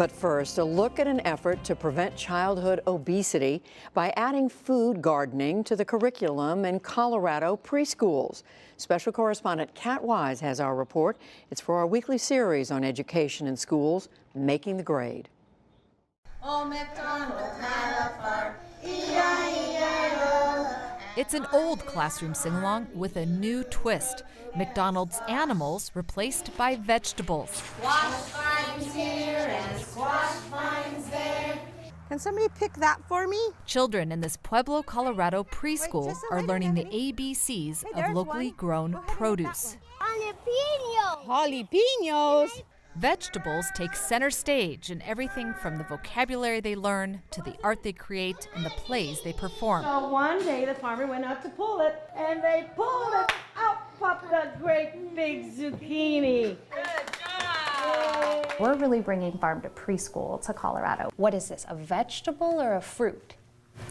But first, a look at an effort to prevent childhood obesity by adding food gardening to the curriculum in Colorado preschools. Special correspondent Kat Wise has our report. It's for our weekly series on education in schools, Making the Grade. It's an old classroom sing-along with a new twist. McDonald's animals replaced by vegetables. Squash vines here and squash vines there. Can somebody pick that for me? Children in this Pueblo, Colorado preschool are learning the ABCs of locally grown produce. Jalapenos. Jalapenos. Vegetables take center stage in everything from the vocabulary they learn to the art they create and the plays they perform. So one day the farmer went out to pull it, and they pulled it. Out popped a great big zucchini. Good job! We're really bringing farm to preschool to Colorado. What is this, a vegetable or a fruit?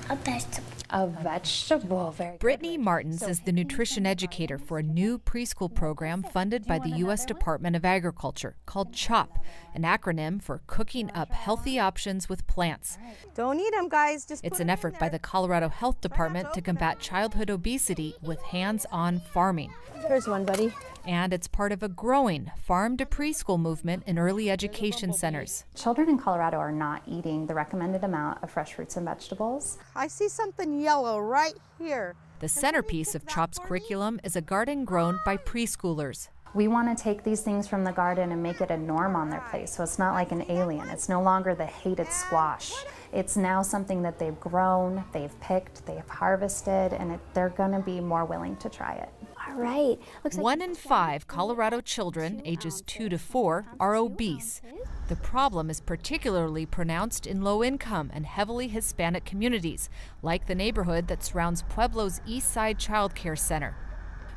A vegetable. A vegetable, very good. Brittany Martins is the nutrition educator for a new preschool program funded by the U.S. Department of Agriculture called CHOP, an acronym for Cooking Up Healthy Options with Plants. Don't eat them, guys. Just It's an effort by the Colorado Health Department to combat childhood obesity with hands-on farming. Here's one, buddy. And it's part of a growing farm-to-preschool movement in early education centers. Children in Colorado are not eating the recommended amount of fresh fruits and vegetables. I see something yellow right here. The centerpiece of CHOP's curriculum is a garden grown by preschoolers. We want to take these things from the garden and make it a norm on their place, so it's not like an alien. It's no longer the hated squash. It's now something that they've grown, they've picked, they've harvested, and they're going to be more willing to try it. All right. Looks like 1 in 5 Colorado children ages 2 to 4 are obese. The problem is particularly pronounced in low-income and heavily Hispanic communities, like the neighborhood that surrounds Pueblo's East Side Child Care Center.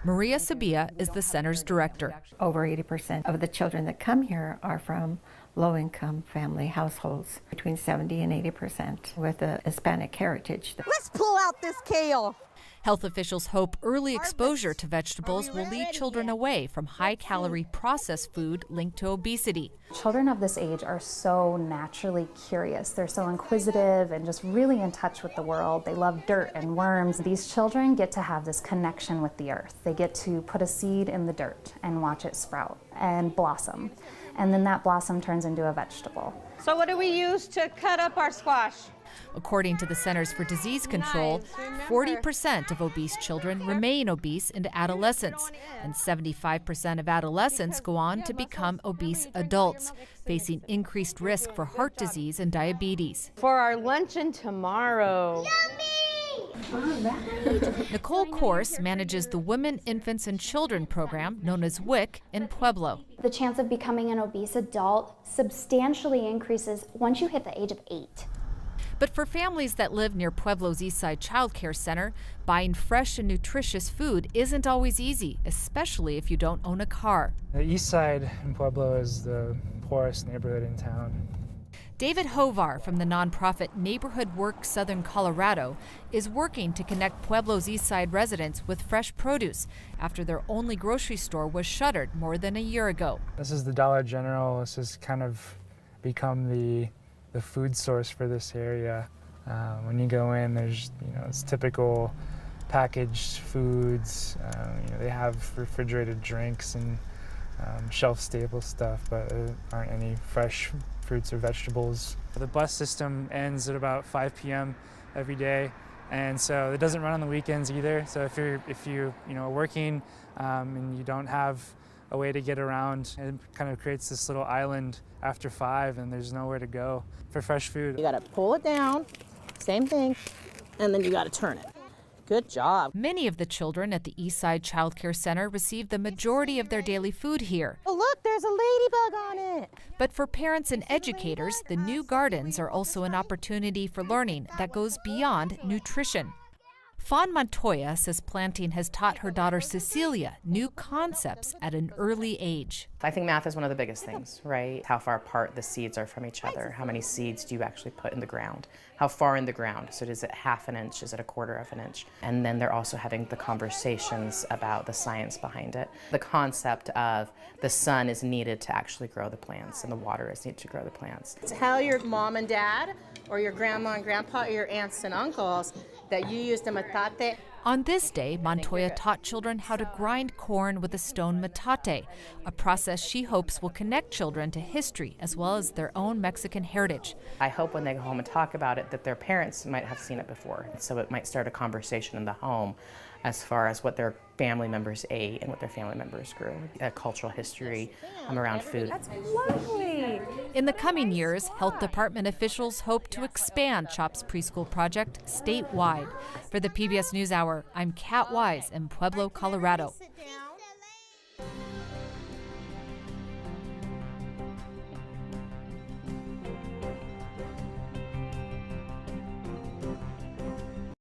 Maria Sabia is the center's director. Over 80% of the children that come here are from low-income family households, between 70 and 80% with a Hispanic heritage. Let's pull out this kale. Health officials hope early exposure to vegetables will lead children away from high-calorie processed food linked to obesity. Children of this age are so naturally curious. They're so inquisitive and just really in touch with the world. They love dirt and worms. These children get to have this connection with the earth. They get to put a seed in the dirt and watch it sprout and blossom. And then that blossom turns into a vegetable. So what do we use to cut up our squash? According to the Centers for Disease Control, 40% of obese children remain obese into adolescence, and 75% of adolescents go on to become obese adults, facing increased risk for heart disease and diabetes. For our luncheon tomorrow. Nicole Korse manages the Women, Infants, and Children program known as WIC in Pueblo. The chance of becoming an obese adult substantially increases once you hit the age of 8. But for families that live near Pueblo's Eastside Child Care Center, buying fresh and nutritious food isn't always easy, especially if you don't own a car. The east side in Pueblo is the poorest neighborhood in town. David Hovar from the nonprofit Neighborhood Work Southern Colorado is working to connect Pueblo's Eastside residents with fresh produce after their only grocery store was shuttered more than a year ago. This is the Dollar General. This has kind of become the food source for this area. When you go in, there's it's typical packaged foods. They have refrigerated drinks and shelf stable stuff, but there aren't any fresh fruits or vegetables. The bus system ends at about 5 p.m. every day, and so it doesn't run on the weekends either. So if you are working and you don't have a way to get around, it kind of creates this little island after 5, and there's nowhere to go for fresh food. You gotta pull it down, same thing, and then you gotta turn it. Good job. Many of the children at the Eastside Child Care Center receive the majority of their daily food here. Oh look, there's a ladybug on it. But for parents and educators, the new gardens are also an opportunity for learning that goes beyond nutrition. Fawn Montoya says planting has taught her daughter Cecilia new concepts at an early age. I think math is one of the biggest things, right? How far apart the seeds are from each other. How many seeds do you actually put in the ground? How far in the ground? So is it half an inch? Is it a quarter of an inch? And then they're also having the conversations about the science behind it. The concept of the sun is needed to actually grow the plants and the water is needed to grow the plants. Tell your mom and dad or your grandma and grandpa or your aunts and uncles that you used a metate. On this day, Montoya taught children how to grind corn with a stone metate, a process she hopes will connect children to history as well as their own Mexican heritage. I hope when they go home and talk about it that their parents might have seen it before, so it might start a conversation in the home as far as what their family members ate and what their family members grew, a cultural history around food. That's lovely. In the coming years, health department officials hope to expand CHOP's preschool project statewide. For the PBS NewsHour, I'm Kat Wise in Pueblo, Colorado.